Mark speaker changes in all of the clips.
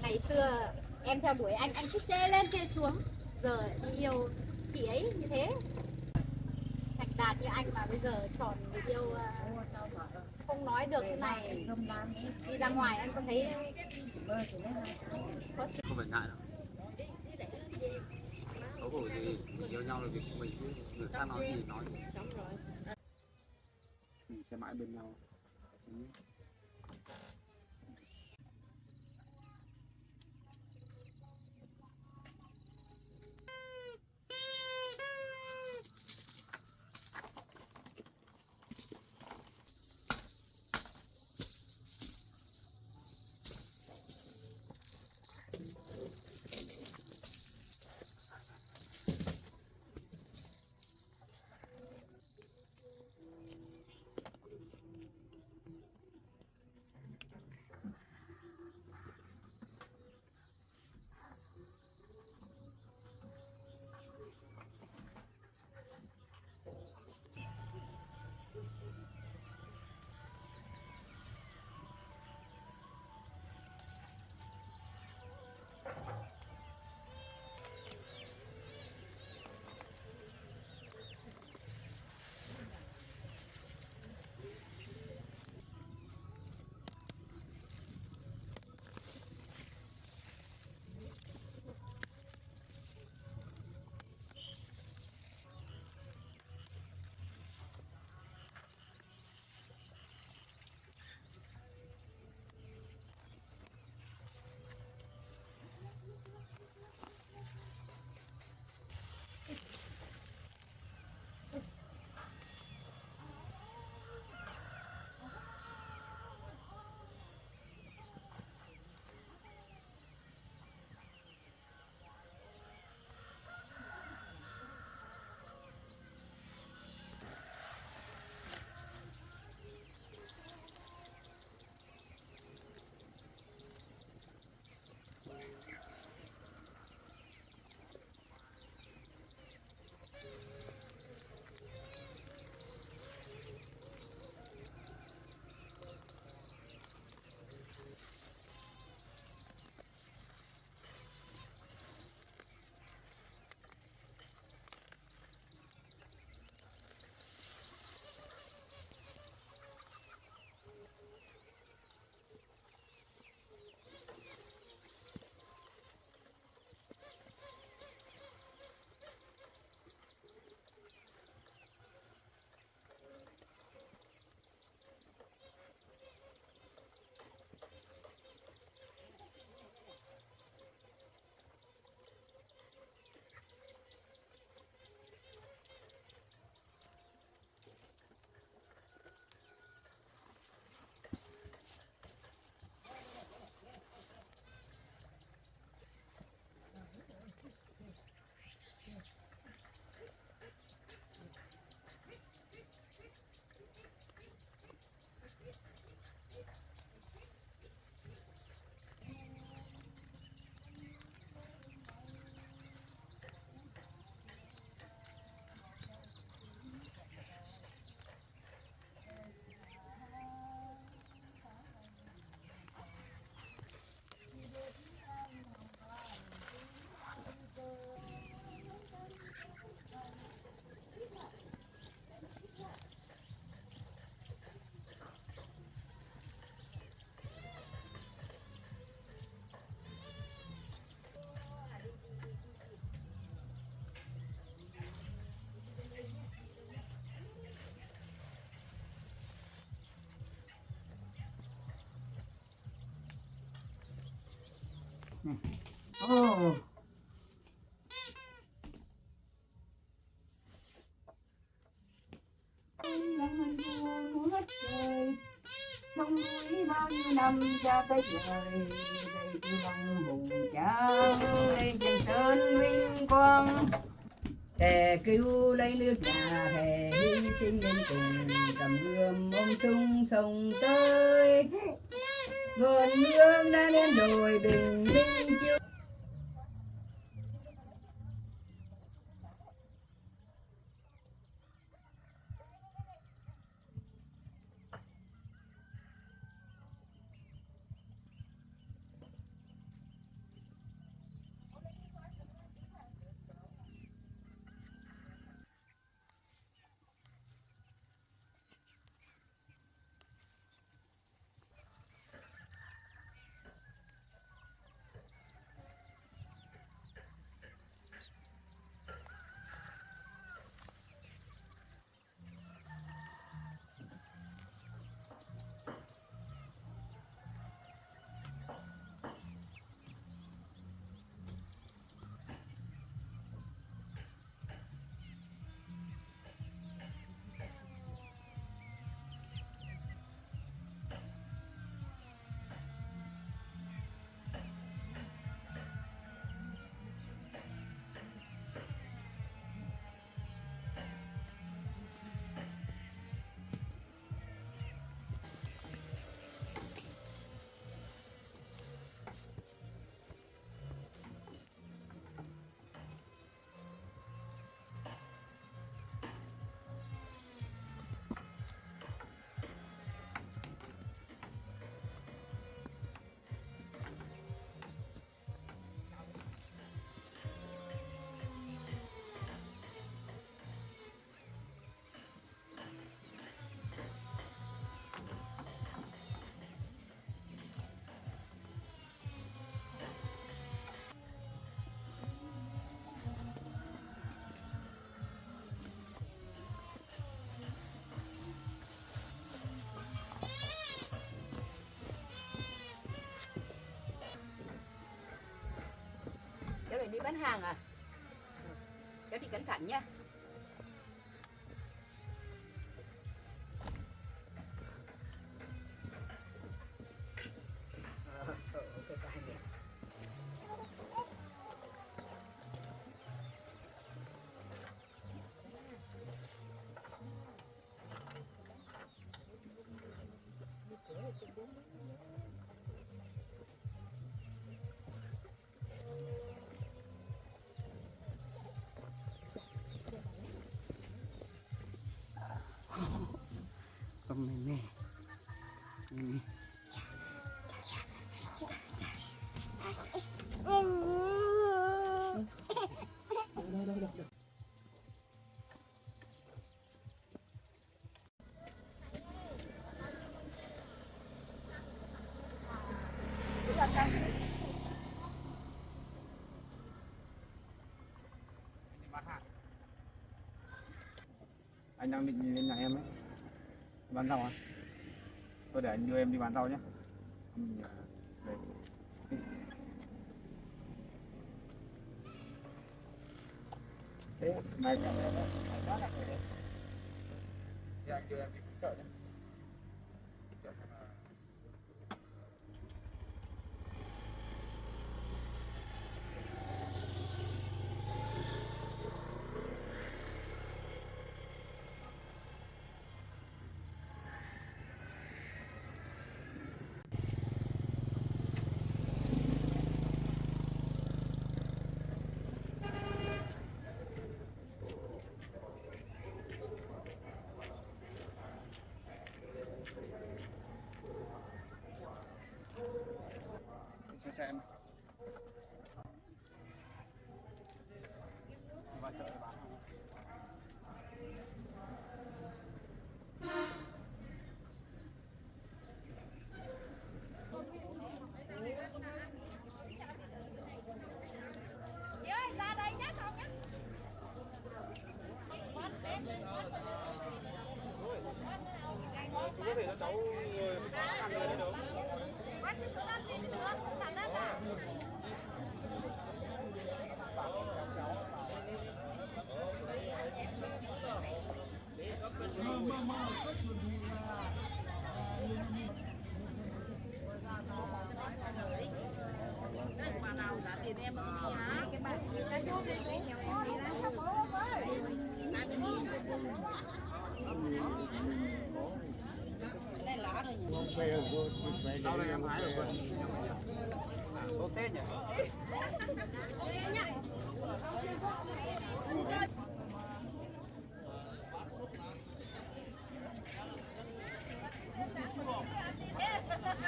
Speaker 1: ngày xưa em theo đuổi anh cứ chê lên chê xuống, giờ đi yêu chị ấy như thế, thành đạt như anh mà bây giờ chọn người yêu không nói được thế này, đi ra ngoài anh có thấy có sự
Speaker 2: Không phải ngại đâu, xấu hổ gì, mình yêu nhau là việc của mình chứ người khác nói gì nói gì, mình sẽ mãi bên nhau. Ừ.
Speaker 3: Ồ, đất trời sông núi bao nhiêu năm cha tới trời đây tôi bằng hùng tráng lên trên sơn vinh quang để cứu lấy nước nhà thề hy sinh bên cùng cầm gươm ôm chung sông tới vườn hương đã đến rồi bình minh chiếu. đi bán hàng à? Cháu đi cẩn thận nhá. Con mẹ mẹ.
Speaker 2: Anh đang định lên nhà em ấy, bán rau à? Tôi để anh đưa em đi bán rau nhé. Đây. Thế mai sẽ đó là cái thì anh đưa em đi chợ nhé. Xem vào chợ để bán.
Speaker 1: Chị ơi, ra đây nhé, không nhé.
Speaker 2: Có thể cho cháu người ăn người được.
Speaker 1: Bắt cái số ăn đi được, không làm đất à?
Speaker 3: Bà nào trả tiền em không đi hả? Cái bà
Speaker 1: Cái vô đi, theo em đi ra sắp bố với.
Speaker 3: 30.000. Này lá rồi nhỉ?
Speaker 2: Sau đây em hái được rồi. Tốt Tết nhỉ?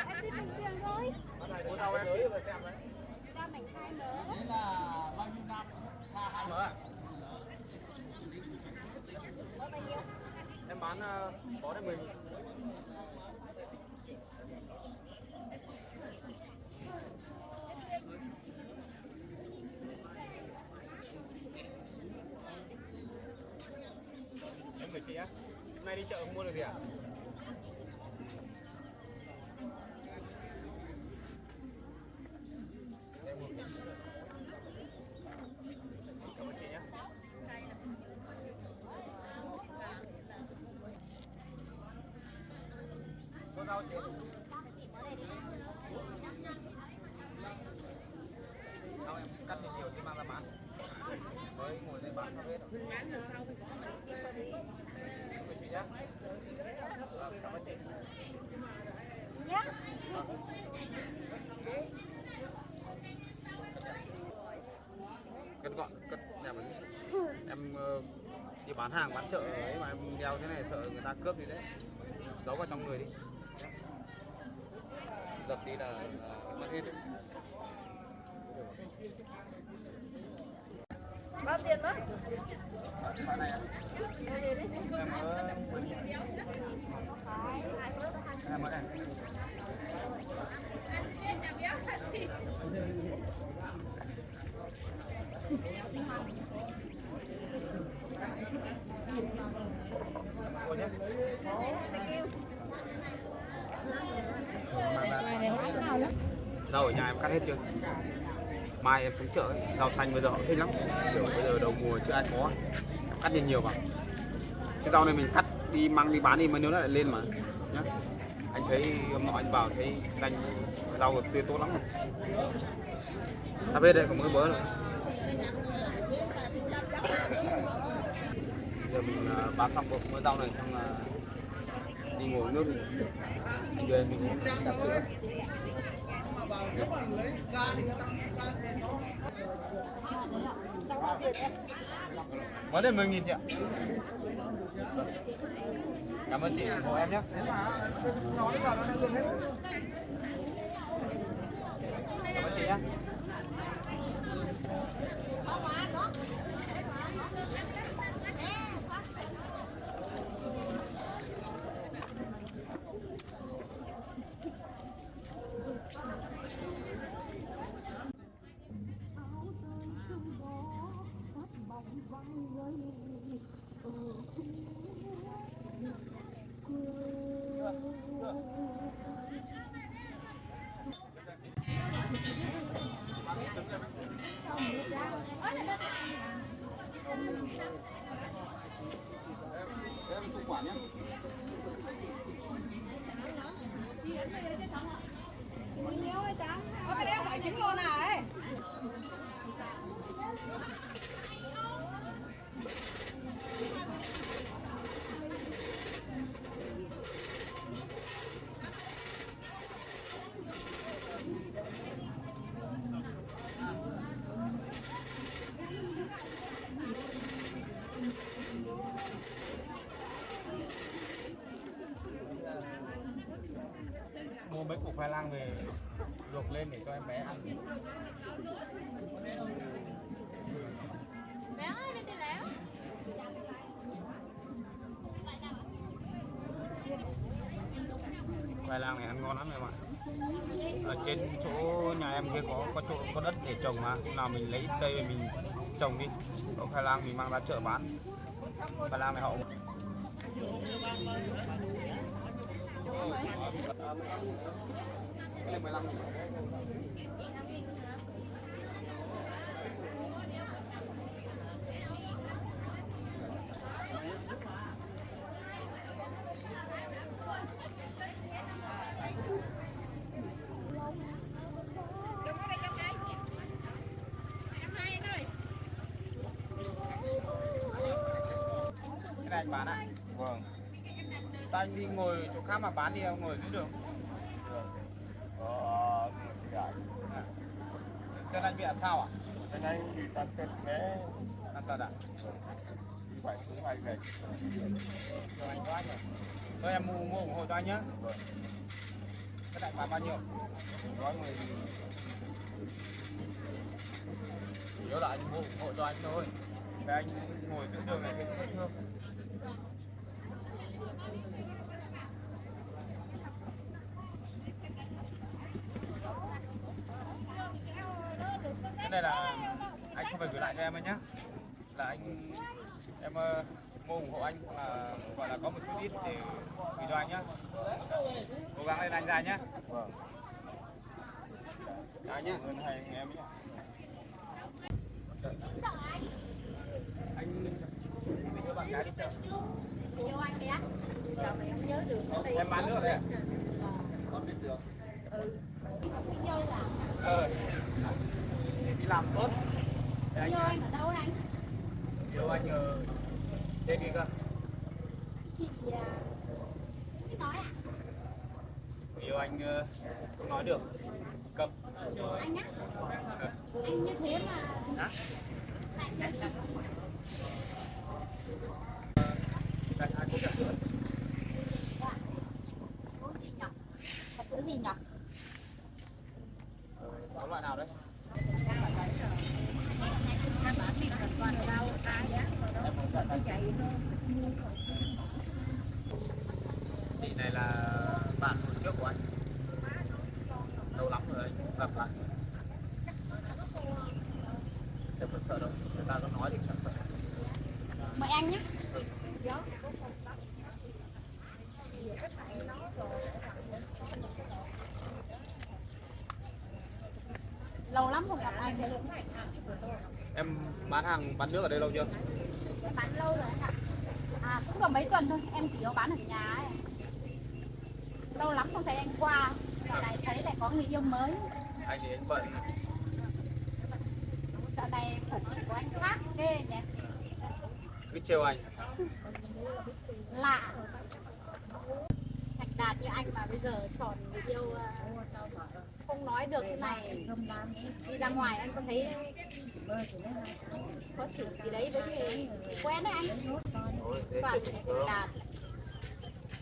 Speaker 1: Em đi bình thường thôi.
Speaker 2: Cô rau em tới vừa xem đấy.
Speaker 1: Ra mảnh khai nữa.
Speaker 2: Đấy là bao nhiêu năm? Xa 2 mỡ à?
Speaker 1: Có bao nhiêu?
Speaker 2: Em bán có đến 10. Em gửi chị á. Hôm nay đi chợ không mua được gì à? Em mua cái. Cảm ơn chị nhé. Có rau chị. Sau em cắt đi nhiều thì mang ra bán. Với ngồi đây bán không hết.
Speaker 3: Bán lần sau thì có.
Speaker 2: Cảm ơn chị nhé. Cảm ơn chị.
Speaker 1: Nhé.
Speaker 2: Cất gọn, cất đẹp rồi. Em đi bán hàng, bán chợ ấy mà em đeo thế này sợ người ta cướp gì đấy. Giấu vào trong người đi. Giật đi là mất hết đấy.
Speaker 1: Bao tiền đó?
Speaker 2: Bạn này à? Em ơi. Cô nhé. Đâu ở nhà em cắt hết chưa? mai em xuống chợ ấy, rau xanh bây giờ họ thích lắm, kiểu bây giờ đầu mùa chưa ai có, cắt đi nhiều vào. Cái rau này mình cắt đi mang đi bán đi mới nếu nó lại lên mà nhá. Anh thấy hôm nọ anh vào thấy danh rau tươi tốt lắm. Sắp hết đây, còn một cái bớ nữa. Giờ mình bán xong bộ mớ rau này xong là đi ngồi uống nước. Anh đưa em mình uống trà sữa. Vấn đề 10.000 chị ạ. Cảm ơn chị của em nhé. Cảm ơn chị nhé. Em chụp quả nhé.
Speaker 4: Cái đeo phải trứng luôn này.
Speaker 2: Mua mấy củ khoai lang về luộc lên để cho em bé ăn.
Speaker 1: Bé ơi, lên đi léo.
Speaker 2: Khoai lang này ăn ngon lắm em ạ. Ở trên chỗ nhà em kia có chỗ có đất để trồng mà, hôm nào mình lấy ít cây về mình trồng đi. Có khoai lang mình mang ra chợ bán. Khoai lang này họ cái này 15.000. Cái này anh bán ạ? Vâng. Sao anh đi ngồi chỗ khác mà bán đi không ngồi dưới đường? Chân anh bị làm sao ạ?
Speaker 5: Chân anh bị tàn tật bé.
Speaker 2: Tàn tật ạ?
Speaker 5: Phải cũng phải về.
Speaker 2: Cho anh quá nhỉ. Thôi em mua ủng hộ cho anh nhé. Cái này bán bao nhiêu?
Speaker 5: Có người
Speaker 2: Nhớ là anh mua ủng hộ cho anh thôi. Để anh ngồi giữa đường này thì cũng hơi thương. Cái này là anh không phải gửi lại cho em ấy nhé. Là anh em mua ủng hộ anh là gọi là có một chút ít để gửi cho anh nhé. Cố gắng lên anh ra nhé.
Speaker 5: vâng.
Speaker 2: Anh nhé.
Speaker 5: Hơn hai anh em nhé.
Speaker 2: Anh đi đưa bạn gái đi chợ.
Speaker 1: Yêu anh đấy á. Sao mà em nhớ được cái
Speaker 2: Em bán nước đấy ạ.
Speaker 5: Con biết được.
Speaker 1: Nhơi là
Speaker 2: Đi làm tốt. Để anh
Speaker 1: Nhơi anh ở đâu anh?
Speaker 2: yêu anh ở trên kia cơ.
Speaker 1: Chị biết nói à?
Speaker 2: Yêu anh không nói được. Cầm.
Speaker 1: Anh nhá. Anh như thế mà
Speaker 2: Hả?
Speaker 1: lại chơi chị.
Speaker 2: Đây, ai cũng trả sữa.
Speaker 1: Có gì nhỉ? Có sữa gì nhỉ?
Speaker 2: Có loại nào đấy? Chị này là bạn hồi trước của anh. Lâu lắm rồi anh gặp lại. Em không sợ đâu, người ta có nói thì chẳng sợ.
Speaker 1: Mời anh nhé. Lâu lắm không gặp anh rồi.
Speaker 2: Em bán hàng bán nước ở đây lâu chưa?
Speaker 1: Em bán lâu rồi anh ạ. À cũng có mấy tuần thôi, em chỉ có bán ở nhà ấy. Lâu lắm không thấy anh qua. Dạo này thấy lại có người yêu mới.
Speaker 2: Anh thì anh bận.
Speaker 1: Dạo này phục của anh khác ghê nhỉ.
Speaker 2: Cứ trêu anh.
Speaker 1: Lạ. Thành đạt như anh mà bây giờ chọn người yêu không nói được thế này, đi ra ngoài anh có thấy có xử gì đấy với người quen đấy anh.
Speaker 2: Thôi, thế
Speaker 1: Toàn
Speaker 2: chuyện
Speaker 1: thành
Speaker 2: thường.
Speaker 1: đạt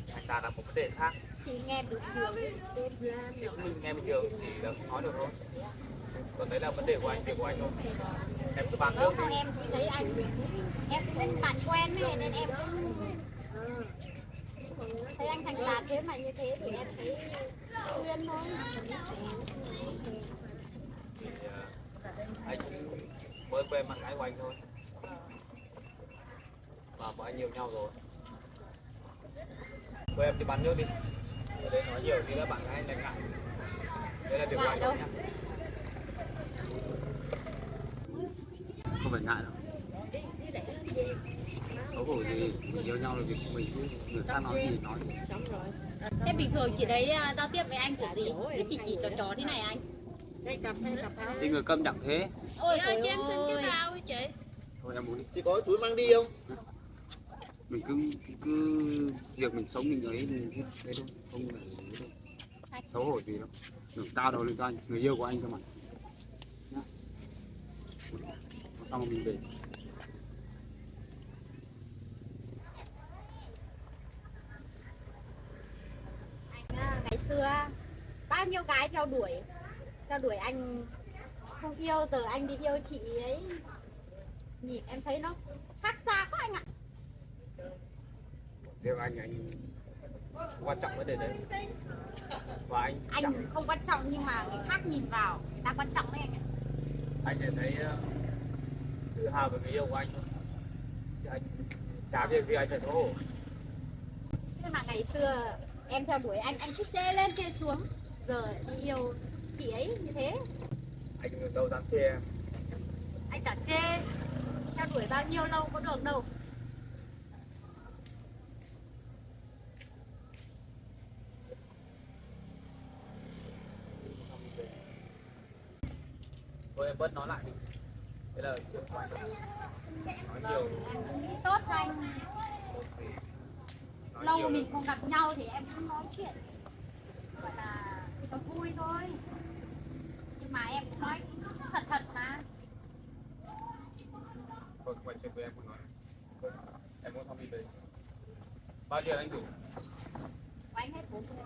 Speaker 2: Thành đạt là một vấn đề khác.
Speaker 1: chỉ nghe được điều
Speaker 2: Chỉ mình nghe bình thường thì là không nói được thôi. Còn đấy là vấn đề của anh, việc của anh thôi. Em cứ bán nước
Speaker 1: không
Speaker 2: đi.
Speaker 1: em chỉ thấy em cũng bạn quen ấy, nên em cũng thấy anh thành đạt thế mà như thế thì em thấy khuyên thôi.
Speaker 2: Thì anh cũng mới quen bạn gái của anh thôi. Và bọn anh yêu nhau rồi. Thôi em đi bán nước đi. Ở đây nói nhiều thì là bạn gái anh lại ngại. Đây là việc của
Speaker 1: Ngại
Speaker 2: anh
Speaker 1: đâu.
Speaker 2: thôi nhá. Không phải ngại đâu. Xấu hổ gì, mình yêu nhau là việc của mình chứ. Người khác nói gì nói gì.
Speaker 1: Thế bình thường chị đấy giao tiếp với anh kiểu gì? Cứ chỉ trò thế này anh.
Speaker 2: Thì người câm chẳng thế.
Speaker 1: Ôi trời ơi, em xin cái vào chị.
Speaker 2: Thôi em muốn đi.
Speaker 5: Chị có túi mang đi không?
Speaker 2: Mình cứ việc mình sống mình ấy mình cứ thế thôi, không phải đâu. Xấu hổ gì đâu. Đừng tao đâu lên cho anh, người yêu của anh cơ mà. Nhá. Xong rồi mình về.
Speaker 1: Anh ngày xưa bao nhiêu gái theo đuổi anh không yêu, giờ anh đi yêu chị ấy, nhìn em thấy nó khác xa quá anh ạ.
Speaker 2: Riêng anh quan trọng vấn đề đấy. Và anh chẳng,
Speaker 1: Anh không quan trọng nhưng mà người khác nhìn vào người ta quan trọng đấy anh ạ.
Speaker 2: anh chỉ thấy tự hào về người yêu của anh thôi. Chứ anh chả việc gì anh phải xấu hổ.
Speaker 1: Thế mà ngày xưa em theo đuổi anh cứ chê lên chê xuống, giờ đi yêu chị ấy như thế
Speaker 2: Anh đâu dám chê em.
Speaker 1: anh chả chê, theo đuổi bao nhiêu lâu có được đâu.
Speaker 2: Thôi em bớt nói lại đi. Thế là chuyện của anh. Nói nhiều.
Speaker 1: Em cũng nghĩ tốt cho anh,
Speaker 2: Nói
Speaker 1: lâu
Speaker 2: nhiều
Speaker 1: mình không gặp nhau thì em cũng nói chuyện gọi là thì có vui thôi, nhưng mà em cũng nói thật thật mà.
Speaker 2: Thôi quay chuyện với em không nói. Thôi, em muốn xong đi về. Bao nhiêu anh đủ?
Speaker 1: Của anh hết 40.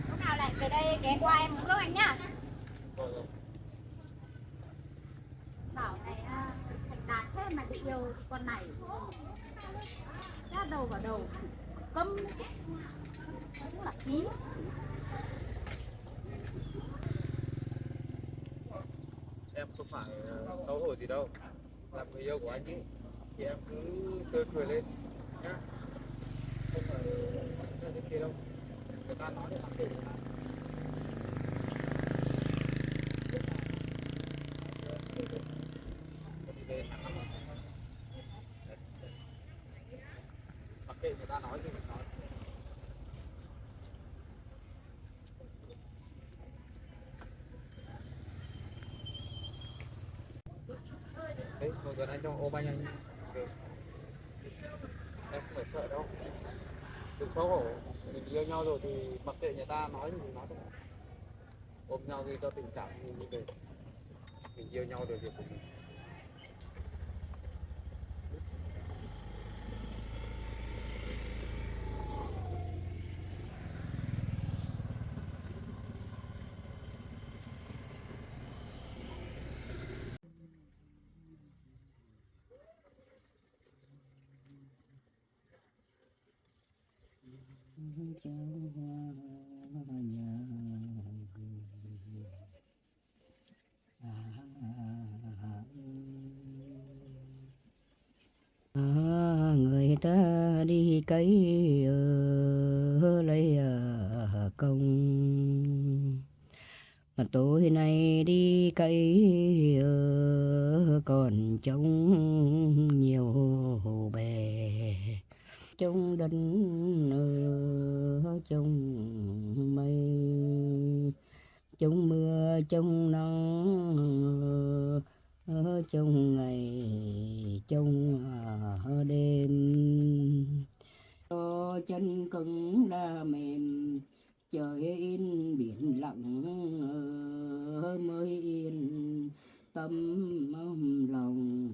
Speaker 1: Lúc nào lại về đây ghé qua em uống nước anh nhá.
Speaker 2: Rồi rồi.
Speaker 1: Bảo này thành đạt thế mà bị yêu con này, ra đầu vào đầu câm cũng là kín.
Speaker 2: Em không phải xấu hổ gì đâu. Làm người yêu của anh ấy thì em cứ tươi cười lên nhá. Không phải thế kia đâu. Người ta nói để mặc kệ người ta. Mặc kệ người ta nói thì mình nói. Đấy, một tuần anh trong ôm anh được. Em không phải sợ đâu. Đừng xấu hổ. Mình yêu nhau rồi thì mặc kệ người ta nói gì thì nói thôi. Ôm nhau đi cho tình cảm mình đi về. Mình yêu nhau rồi việc của mình.
Speaker 3: Người ta đi cấy lấy công, mà tối nay đi cấy còn trông nhiều hồ bè, trông đất trông mây, trông mưa trông nắng, trông ngày trông đêm. Cho chân cứng là mềm, trời yên biển lặng mới yên tâm lòng.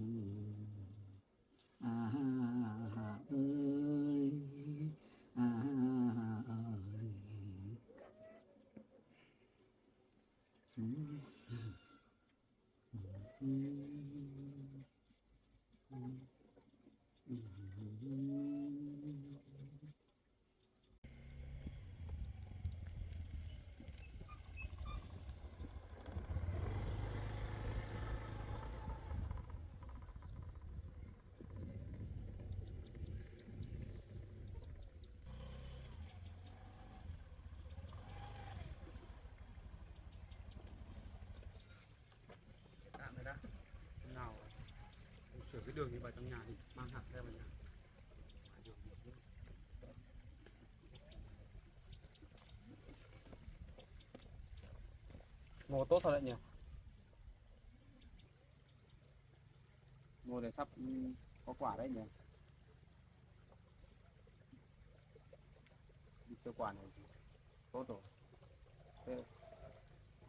Speaker 3: Ơi
Speaker 2: tạm rồi đã. Hôm nào sửa cái đường như vậy trong nhà đi, mang hạt theo vào nhà. Ngô tốt thật đấy nhỉ. Ngô này sắp có quả đấy nhỉ. Đi cho quả này tốt rồi. Thế,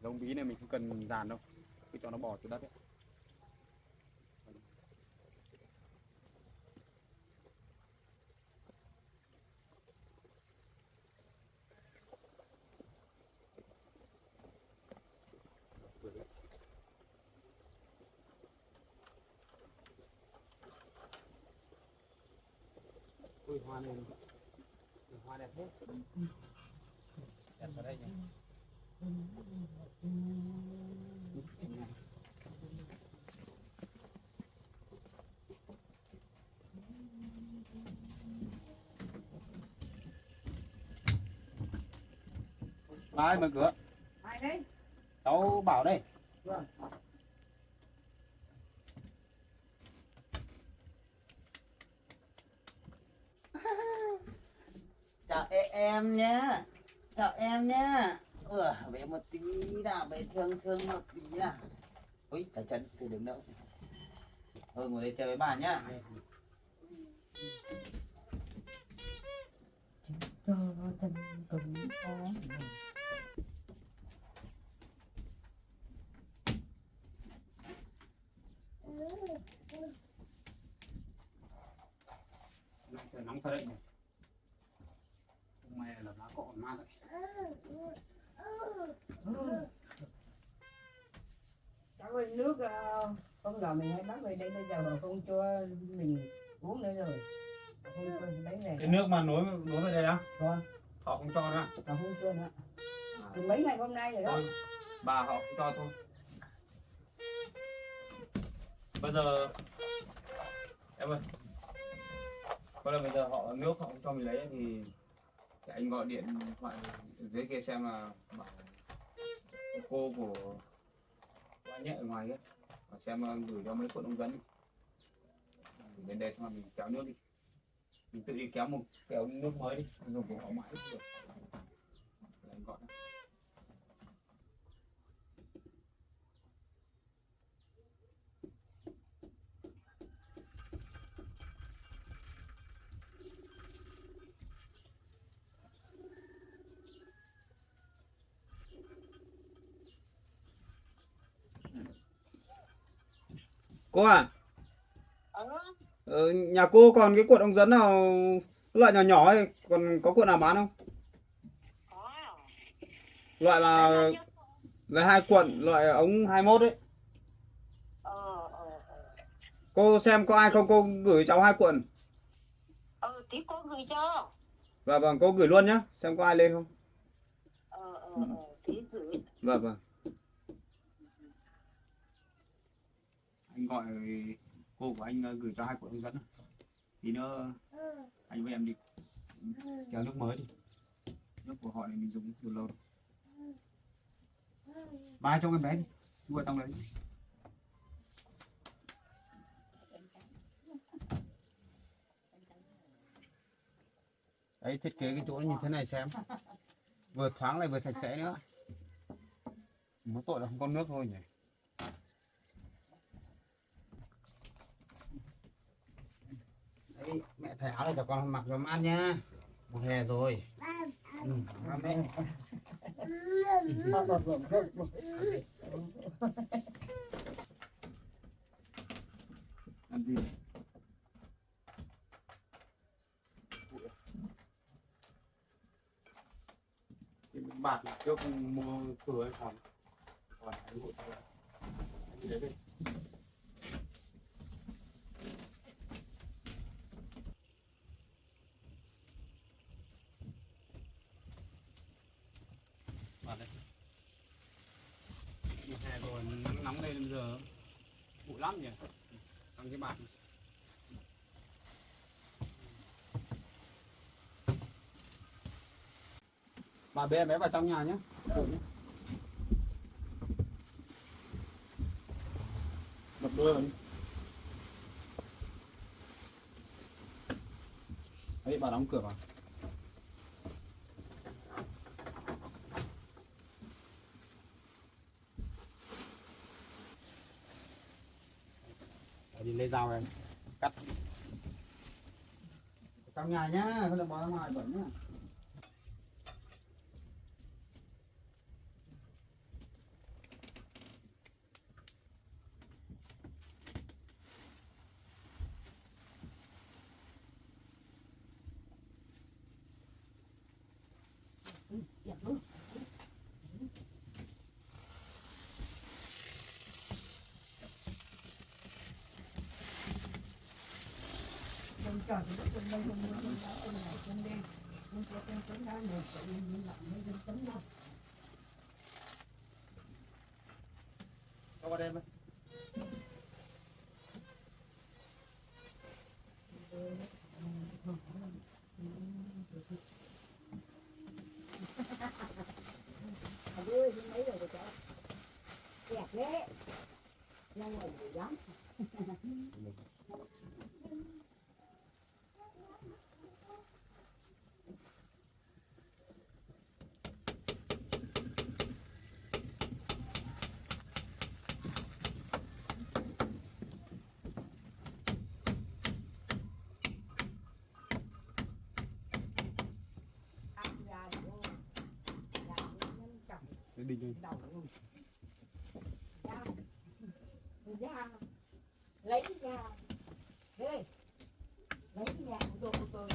Speaker 2: giống bí này mình không cần dàn đâu, cứ cho nó bò từ đất ấy. Ui, hoa này hoa đẹp thế. Đẹp vào đây nhỉ. Ai mở cửa?
Speaker 3: ai đấy?
Speaker 2: Cháu Bảo đây.
Speaker 3: Vâng.
Speaker 4: Chào em nhé, chào em nhé. Về một tí nào, về thương thương một tí nào. Ui, cái chân thì đứng đâu. Thôi ngồi đây chơi với bà nhá.
Speaker 3: Cho thân cứng có
Speaker 2: Trời nóng thật đấy nhỉ. Hôm nay là lá cọ ma đấy.
Speaker 3: cháu ơi, nước không ngờ mình hay bắt về đây bây giờ mà không cho mình uống nữa rồi, không cho lấy này.
Speaker 2: Cái nước mà nối về đây á?
Speaker 3: Vâng.
Speaker 2: Họ không cho nữa.
Speaker 3: Họ không cho nữa. Từ mấy ngày hôm nay rồi đó.
Speaker 2: Thôi, bà họ không cho thôi. Bây giờ em ơi, bây giờ họ nước họ không cho mình lấy thì anh gọi điện thoại ở dưới kia xem là bảo cô của anh nhé ở ngoài ấy, và xem gửi cho mấy cuộn ống dẫn ấy. Đến đây xong rồi mình kéo nước đi, mình tự đi kéo một kéo nước mới đi, dùng của họ mãi cũng được. Để anh gọi. Cô à? Nhà cô còn cái cuộn ống dẫn nào loại nhỏ nhỏ ấy, còn có cuộn nào bán không? Loại mà lấy 2 cuộn, loại ống 21 ấy. Cô xem có ai không, cô gửi cháu 2 cuộn.
Speaker 6: Tí cô gửi cho.
Speaker 2: Vâng, cô gửi luôn nhá, xem có ai lên không.
Speaker 3: Tí gửi.
Speaker 2: Vâng. Anh gọi cô của anh gửi cho 2 cuộn hướng dẫn. Tí nữa anh với em đi kéo nước mới đi. Nước của họ này mình dùng từ lâu rồi. Ba cho em bé đi, chú ở trong đấy. Đấy, thiết kế cái chỗ như thế này xem. Vừa thoáng lại vừa sạch sẽ nữa. Mỗi tội là không có nước thôi nhỉ. Đấy, mẹ thay áo này cho con mặc cho mát nhá. Mùa hè rồi. Mẹ. Làm gì? Cái bạt trước mua cửa phòng. Còn anh hội thôi. Anh đi đấy đi. Bạt đây. Mùa hè rồi nắng nóng lên bây giờ bụi lắm nhỉ. Tăng cái bạt. Bà bế bé vào trong nhà nhé. Bật đôi vào đi. Đấy, bà đóng cửa vào. Đi lấy dao em cắt. Trong nhà nhá, không được bỏ ra ngoài bẩn nhá. Cho qua đây em ơi.
Speaker 3: Đẹp đấy. Lâu rồi lắm.
Speaker 2: Đi đi.
Speaker 3: Ra lấy ra đây lấy nhà của tôi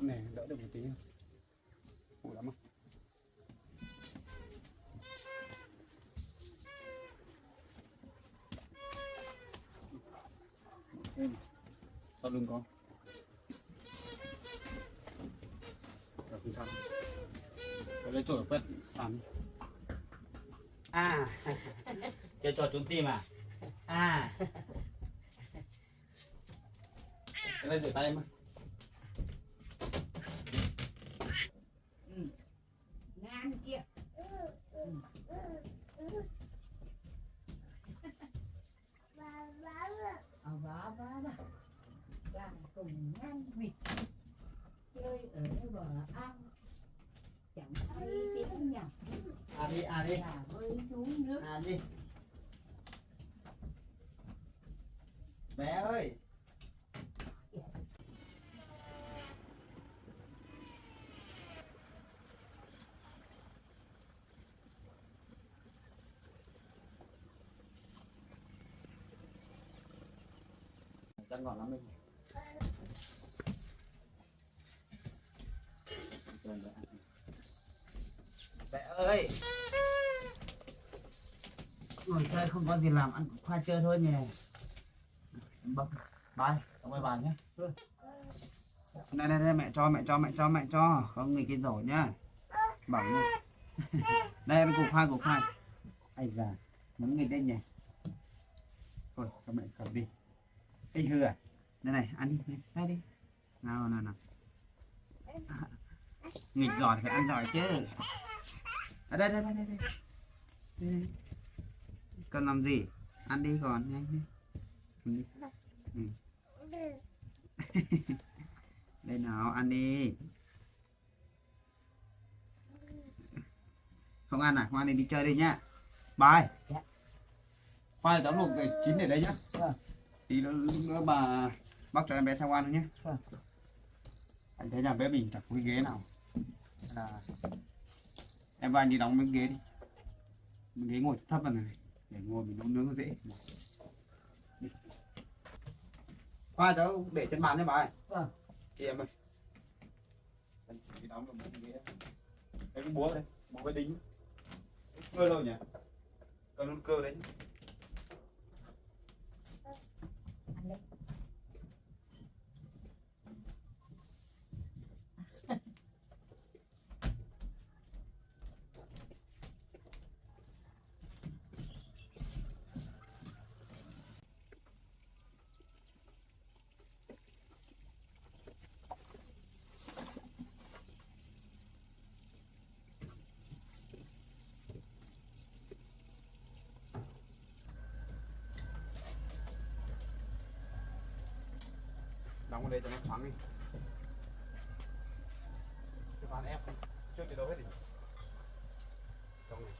Speaker 2: dọn này đỡ được một tí. Ủa lắm không? Sau lưng con. Ở phía sau. Có lấy chổi quét sàn.
Speaker 4: À chơi trò trốn tim à? À
Speaker 2: Cái này rửa tay em ơi.
Speaker 3: Ngang kia. Vá làm cùng ngang vịt chơi ở bờ ao chẳng thấy tiếng nhạc
Speaker 4: đi
Speaker 3: là bơi xuống nước.
Speaker 4: đi bé ơi.
Speaker 2: Chắc ngọt lắm đấy.
Speaker 4: Bé ơi, ngồi chơi không có gì làm, ăn khoai chơi thôi nhỉ. Bye, cảm ơn bà nhé.
Speaker 2: Này mẹ cho không người kia rổ nhá. Bảo nhá. Đây em củ khoai. Ai già, muốn nghịch đây nhỉ. Thôi cho mẹ cầm đi. Cái hư à? Này ăn đi, đây đi. Nào. Nghịch giỏi phải ăn giỏi chứ. À, đây. Đây. Cần làm gì? Ăn đi còn nhanh đi. Ăn đi. Ừ. Đây nào, ăn đi. Không ăn à? Không ăn thì đi chơi đi nhá. Bye.
Speaker 3: Dạ.
Speaker 2: Khoai táo luộc để chín để đây nhá.
Speaker 3: Vâng.
Speaker 2: Tí nữa bà bác cho em bé sang ăn thôi nhé.
Speaker 3: Vâng.
Speaker 2: Anh thấy nhà bé mình chẳng có cái ghế nào. Là em và anh đi đóng mấy ghế đi. Mấy ghế ngồi thấp vào này để ngồi mình nấu nướng nó dễ. Đi. Khoai táo để trên bàn nhé bà ơi.
Speaker 3: Vâng.
Speaker 2: Chị em ơi. Anh đi đóng được một cái ghế. Đây cái búa đây, búa với đính. Cơ đâu nhỉ? Còn con cơ đấy.
Speaker 3: Ăn đấy.
Speaker 2: Đóng vào đây cho nó thoáng đi. Cái bàn ép trước từ đâu hết đi. Trong này.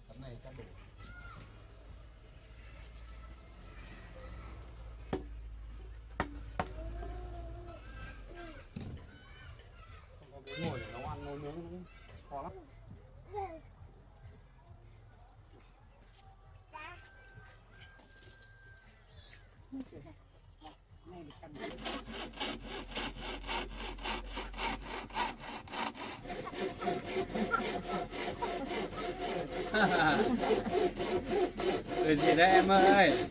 Speaker 2: Tấm này chắc đủ. Ngồi để nấu ăn nấu nướng khó lắm.
Speaker 3: Này để cầm.
Speaker 2: Cười gì đấy em ơi.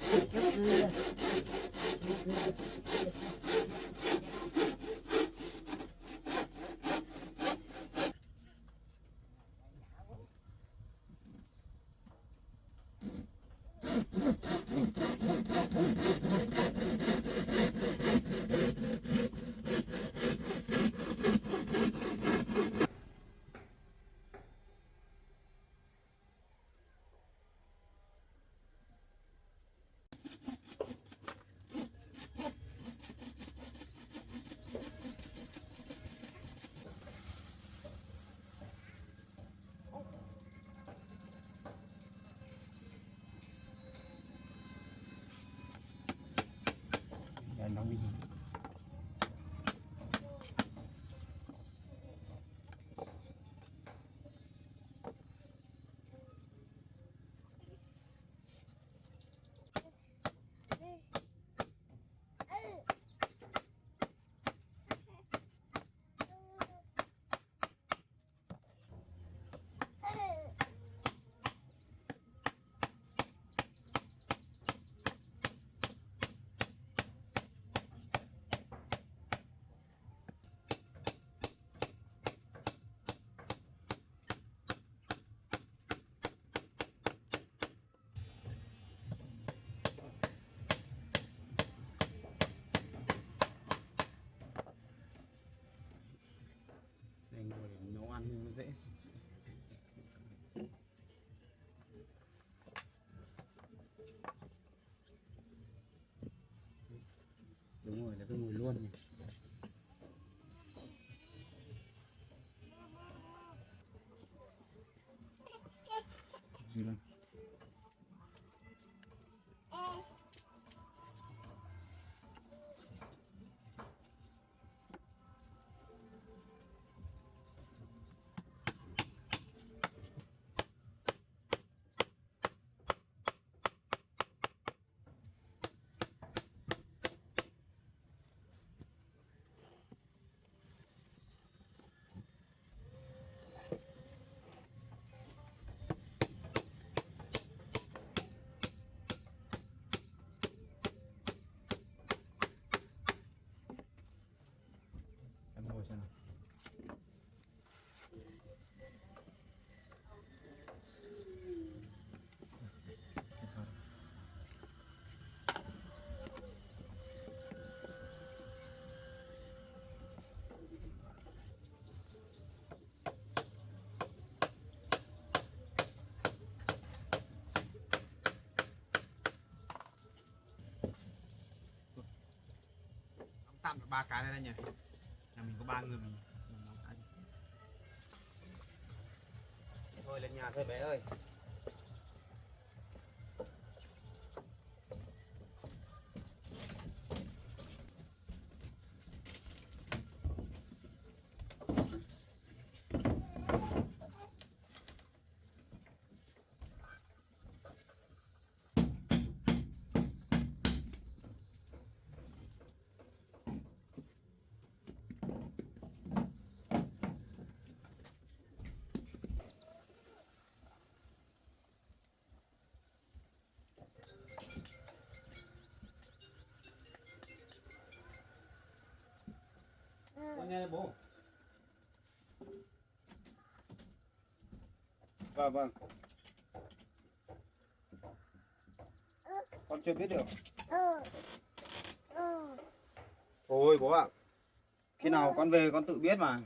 Speaker 2: Để nó đi. tôi ngồi luôn nhỉ. Gì đâu. Em ngồi xem nào. Tạm được 3 cái đây nhỉ. Nhà mình có 3 người mình nấu cái. Thôi lên nhà thôi bé ơi. Con nghe đây bố. Vâng vâng. Con chưa biết được. Thôi bố ạ. Khi nào con về con tự biết mà.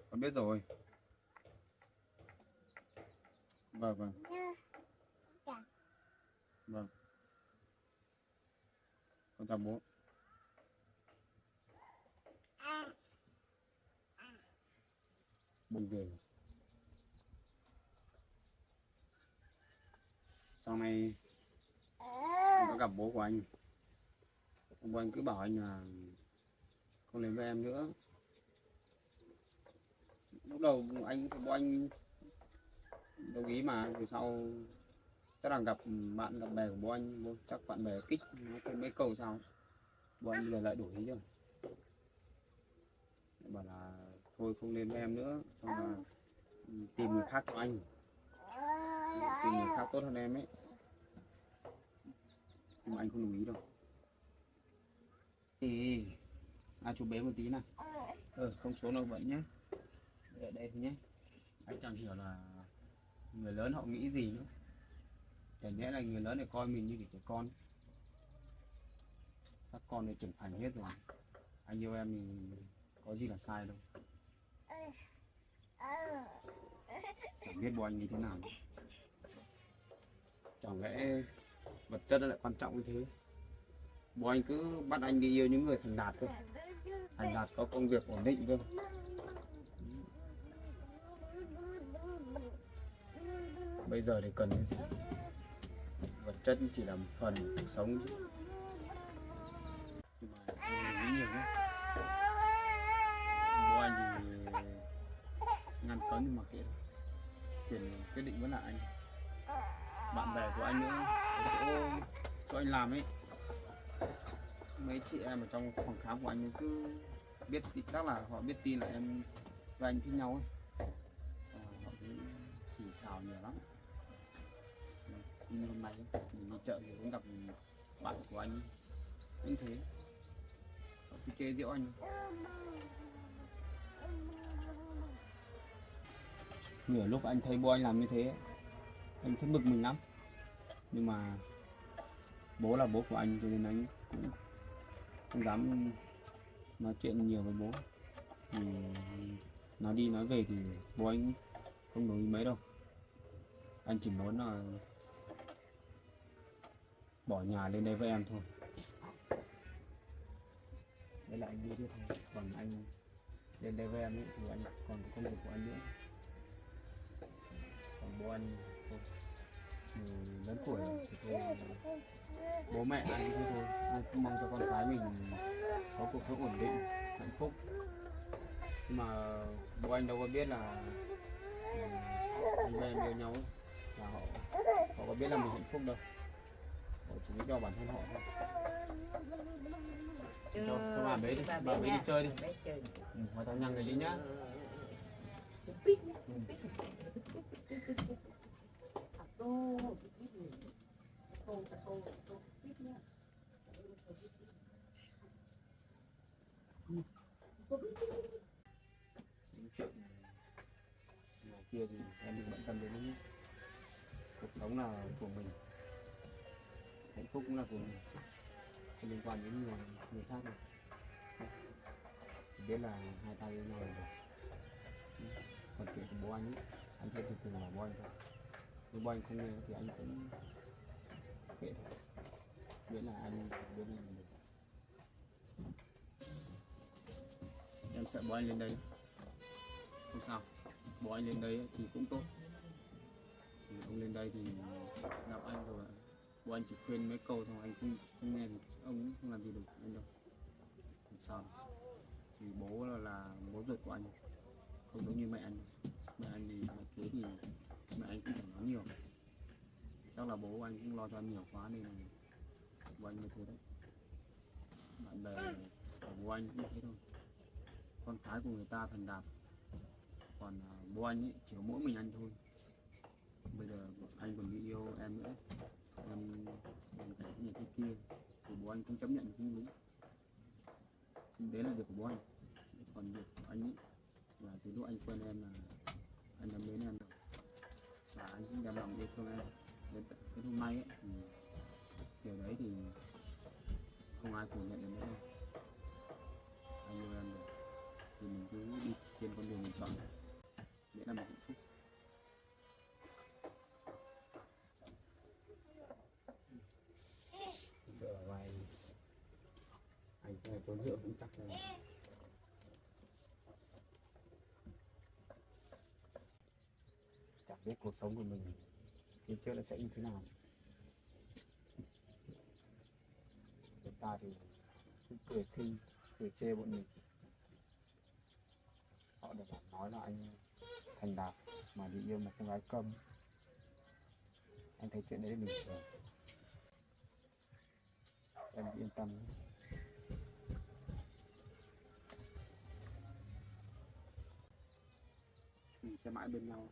Speaker 2: Con biết rồi. Vâng vâng. Vâng. Con chào bố. Buồn về. Sau này anh có gặp bố của anh, bố anh cứ bảo anh là không lấy với em nữa. Lúc đầu bố anh đồng ý mà, từ sau chắc là gặp bạn gặp bè của bố anh, chắc bạn bè kích nói thêm mấy câu sao bố anh bây giờ lại đổi ý rồi, bảo là thôi không lên với em nữa, xong là tìm người khác cho anh, tìm người khác tốt hơn em ấy, nhưng mà anh không đồng ý đâu. Thì chụp bé một tí nào. Không số nào vậy nhé, để đây thôi nhé. Anh chẳng hiểu là người lớn họ nghĩ gì nữa, chẳng nhẽ là người lớn để coi mình như kiểu trẻ con. Các con này trưởng thành hết rồi, anh yêu em thì có gì là sai đâu. Chẳng biết bố anh như thế nào, chẳng lẽ vật chất lại quan trọng như thế. Bố anh cứ bắt anh đi yêu những người thành đạt cơ, thành đạt có công việc ổn định cơ. Bây giờ thì cần cái gì? Vật chất chỉ là một phần cuộc sống chứ. Nhưng mà anh nghĩ nhiều nhé. Bố anh thì ngăn cấm nhưng mà kệ, quyền quyết định vẫn là anh. Bạn bè của anh nữa, chỗ cho anh làm ấy, mấy chị em ở trong phòng khám của anh cứ biết, chắc là họ biết tin là em và anh thích nhau ấy, họ cứ xì xào nhiều lắm. Nhưng hôm nay mình đi chợ thì cũng gặp bạn của anh cũng thế, họ cứ chê giễu anh. Nhiều lúc anh thấy bố anh làm như thế, anh thấy bực mình lắm, nhưng mà bố là bố của anh cho nên anh cũng không dám nói chuyện nhiều với bố. Thì nói đi nói về thì bố anh không đồng ý mấy đâu. Anh chỉ muốn là bỏ nhà lên đây với em thôi. Đấy là anh đi tiếp thôi, còn anh lên đây với em ấy, thì anh còn có công việc của anh nữa. Còn bố anh thôi, người lớn tuổi rồi thì thôi, bố mẹ anh thì thôi, anh cũng mong cho con cái mình có cuộc sống ổn định, hạnh phúc. Nhưng mà bố anh đâu có biết là anh với em yêu nhau ấy, là họ có biết là mình hạnh phúc đâu, họ chỉ nghĩ cho bản thân họ thôi. Cho bà bé đi, bà bé đi chơi đi. Hòa tao nhăng người đi nhá. Những chuyện ngoài kia thì em đừng bận tâm đến nó. Cuộc sống là của mình, hạnh phúc cũng là của mình, không liên quan đến người khác đâu. Chỉ biết là hai tay nhau là được. Còn chuyện của bố anh ấy, anh sẽ từ từ bảo bố anh thôi. Nếu bố anh không nghe thì anh cũng kệ thôi, miễn là anh biết là được. Em sợ bố anh lên đây không sao, bố anh lên đây thì cũng tốt. Thì ông lên đây thì gặp anh rồi bố anh chỉ khuyên mấy câu thôi, anh không nghe thì ông cũng không làm gì được anh đâu. Làm sao thì bố là bố ruột của anh, không giống như mẹ anh. Mẹ anh thì mẹ kế thì mẹ anh cũng chẳng nói nhiều, chắc là bố anh cũng lo cho anh nhiều quá nên là bố anh mới thế đấy. Bạn bè của bố anh cũng thế thôi, con cái của người ta thành đạt, còn bố anh ấy chỉ có mỗi mình anh thôi. Bây giờ anh còn đi yêu em nữa, em còn cái nhà kia thì bố anh không chấp nhận cũng đúng. Đấy là việc của bố anh, còn việc của anh ấy là từ lúc anh quen em là anh đã mến em rồi, và anh cũng đem lòng yêu thương em đến tận cái hôm nay ấy, thì điều đấy thì không ai phủ nhận được nữa đâu. Anh yêu em rồi thì mình cứ đi trên con đường mình chọn, miễn là mình hạnh phúc. Dựa vào vai anh sẽ trốn dựa cũng chắc là chẳng biết cuộc sống của mình phía trước nó sẽ như thế nào. Người ta thì cứ cười khinh, cười chê bọn mình. Họ đều bảo nói là anh thành đạt mà đi yêu một cô gái câm. Anh thấy chuyện đấy là bình thường. Em yên tâm. Mình sẽ mãi bên nhau.